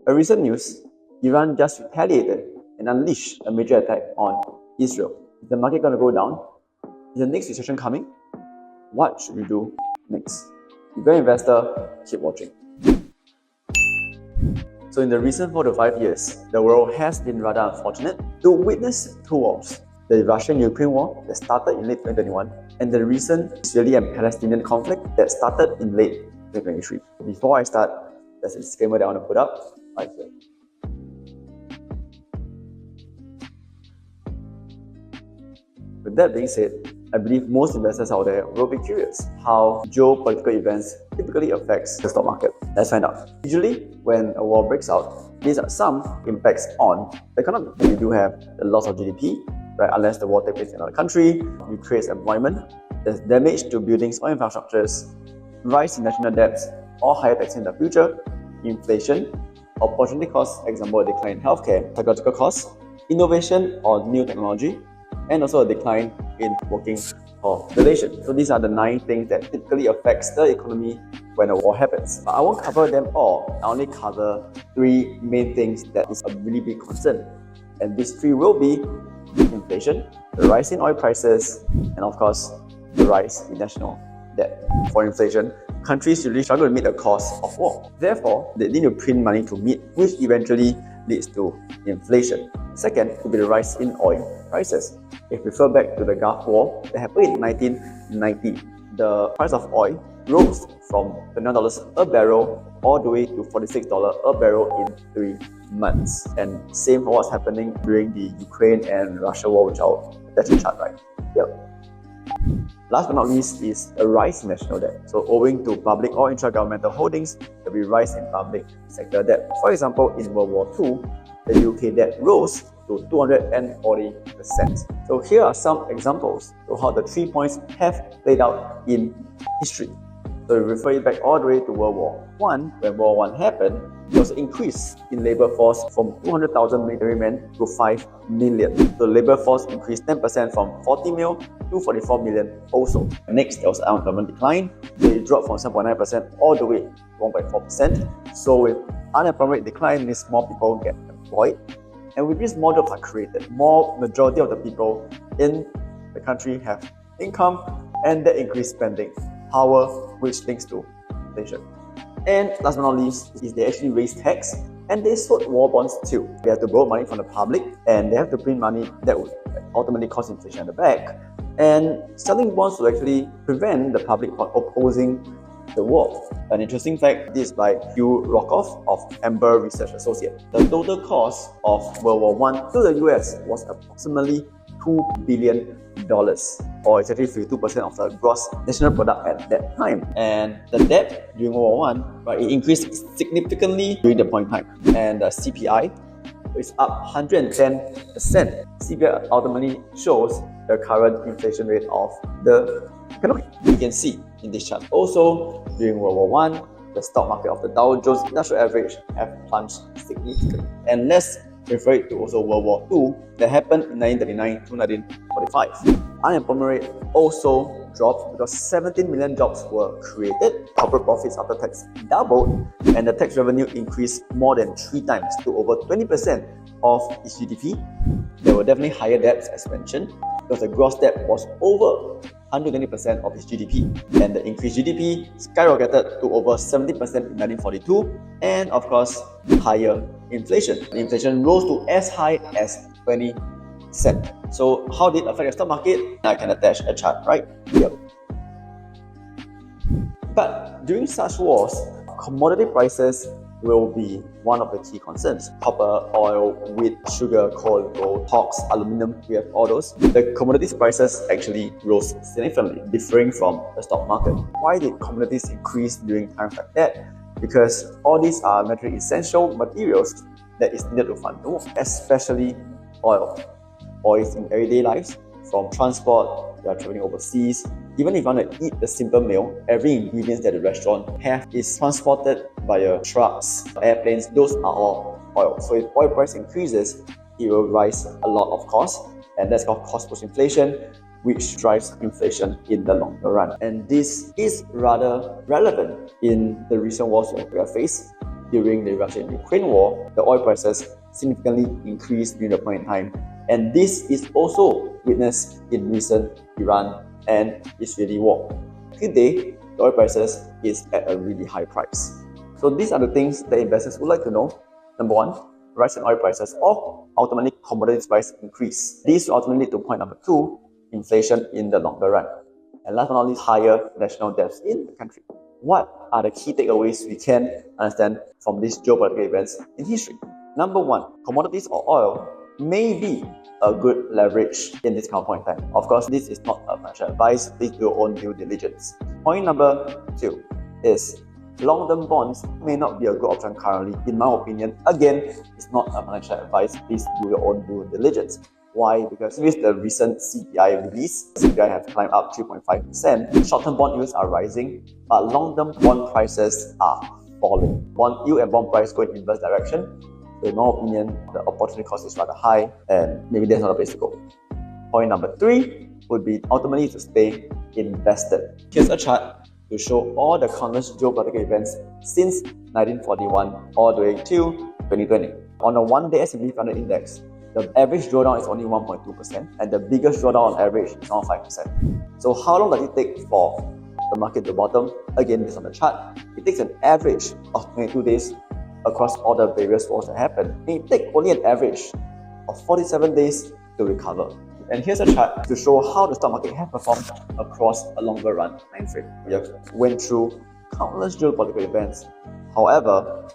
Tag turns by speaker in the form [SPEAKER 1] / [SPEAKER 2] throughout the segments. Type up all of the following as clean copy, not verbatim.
[SPEAKER 1] A recent news, Iran just retaliated and unleashed a major attack on Israel. Is the market going to go down? Is the next recession coming? What should we do next? If you're an investor, keep watching. So in the recent 4 to 5 years, the world has been rather unfortunate to witness two wars. The Russian-Ukraine war that started in late 2021 and the recent Israeli and Palestinian conflict that started in late 2023. Before I start, there's a disclaimer that I want to put up right here. With that being said, I believe most investors out there will be curious how geopolitical events typically affects the stock market. Let's find out. Usually, when a war breaks out, these are some impacts on the economy. You do have the loss of GDP, right? Unless the war takes place in another country, you create employment, there's damage to buildings or infrastructures, rise in national debts or higher taxes in the future, inflation, opportunity costs, example, a decline in healthcare, psychological costs, innovation or new technology, and also a decline in working population. So these are the 9 things that typically affects the economy when a war happens. But I won't cover them all. I only cover 3 main things that is a really big concern. And these 3 will be inflation, the rise in oil prices, and of course, the rise in national debt. For inflation, countries usually struggle to meet the cost of war. Therefore, they need to print money to meet, which eventually leads to inflation. Second would be the rise in oil prices. If we refer back to the Gulf War that happened in 1990, the price of oil rose from $29 a barrel all the way to $46 a barrel in 3 months. And same for what's happening during the Ukraine and Russia war, which I'll attach a chart right here. Last but not least is a rise in national debt. So owing to public or intra-governmental holdings, there will be rise in public sector debt. For example, in World War II, the UK debt rose to 240%. So here are some examples of how the 3 points have played out in history. So we refer it back all the way to World War I. When World War I happened, there was an increase in labor force from 200,000 military men to 5 million. The labor force increased 10% from 40 mil to 44 million also. Next, there was unemployment decline. It dropped from 7.9% all the way to 1.4%. So with unemployment decline, means more people get employed. And with this, more jobs are created. Majority of the people in the country have income, and that increased spending power, which links to inflation. And last but not least is they actually raised tax and they sold war bonds too. They have to borrow money from the public and they have to print money that would ultimately cause inflation at the back. And selling bonds will actually prevent the public from opposing the war. An interesting fact is by Hugh Rockoff of Amber Research Associate. The total cost of World War I to the US was approximately $2 billion, or it's actually 52% of the gross national product at that time. And the debt during World War I, right, it increased significantly during the point in time. And the CPI is up 110%. CPI ultimately shows the current inflation rate of the economy. You can see in this chart. Also, during World War I, the stock market of the Dow Jones Industrial Average have plunged significantly. And let's refer it to also World War II that happened in 1939 to 1945. Unemployment rate also dropped because 17 million jobs were created. Corporate profits after tax doubled, and the tax revenue increased more than 3 times to over 20% of its GDP. There were definitely higher debts, as mentioned, because the gross debt was over 120% of its GDP, and the increased GDP skyrocketed to over 70% in 1942, and of course, higher inflation. The inflation rose to as high as 20%. So how did it affect the stock market? I can attach a chart right here. But during such wars, commodity prices will be one of the key concerns. Copper, oil, wheat, sugar, coal, gold, talks, aluminum, we have all those. The commodities prices actually rose significantly, differing from the stock market. Why did commodities increase during times like that? Because all these are materially essential materials that is needed to fund the war, especially oil. Oil is in everyday lives, from transport, you are traveling overseas. Even if you want to eat the simple meal, every ingredient that the restaurant have is transported via trucks, airplanes, those are all oil. So if oil price increases, it will rise a lot of cost, and that's called cost push inflation, which drives inflation in the longer run. And this is rather relevant in the recent wars that we have faced. during the Russia-Ukraine war, the oil prices significantly increased during the point in time. And this is also witnessed in recent Iran and Israeli war. Today, the oil prices is at a really high price. So these are the things that investors would like to know. Number one, rise in oil prices or ultimately commodities price increase. These will ultimately lead to point number two, inflation in the longer run. And last but not least, higher national debts in the country. What are the key takeaways we can understand from these geopolitical events in history? Number one, commodities or oil may be a good leverage in this kind of point in time. Of course, this is not a financial advice. Please do your own due diligence. Point number two is long-term bonds may not be a good option currently. In my opinion, again, it's not a financial advice. Please do your own due diligence. Why? Because with the recent CPI release, CPI has climbed up 3.5%. Short-term bond yields are rising, but long-term bond prices are falling. Bond yield and bond price go in inverse direction. So in my opinion, the opportunity cost is rather high, and maybe that's not a place to go. Point number three would be ultimately to stay invested. Here's a chart to show all the countless geopolitical events since 1941 all the way to 2020. On a one-day S&P 500 index, the average drawdown is only 1.2%, and the biggest drawdown on average is around 5%. So how long does it take for the market to bottom? Again, based on the chart, it takes an average of 22 days across all the various wars that happen. And it takes only an average of 47 days to recover. And here's a chart to show how the stock market has performed across a longer run time frame. We have went through countless geopolitical events. However,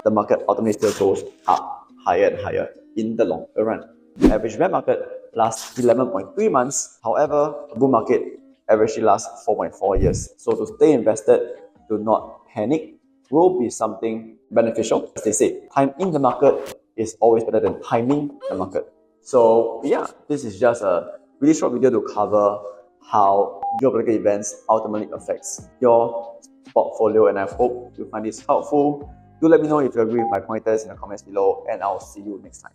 [SPEAKER 1] the market ultimately still goes up higher and higher in the longer run. The average bear market lasts 11.3 months. However, a bull market averagely lasts 4.4 years. So to stay invested, do not panic, will be something beneficial. As they say, time in the market is always better than timing the market. So yeah, this is just a really short video to cover how geopolitical events ultimately affects your portfolio, and I hope you find this helpful. Do let me know if you agree with my pointers in the comments below, and I'll see you next time.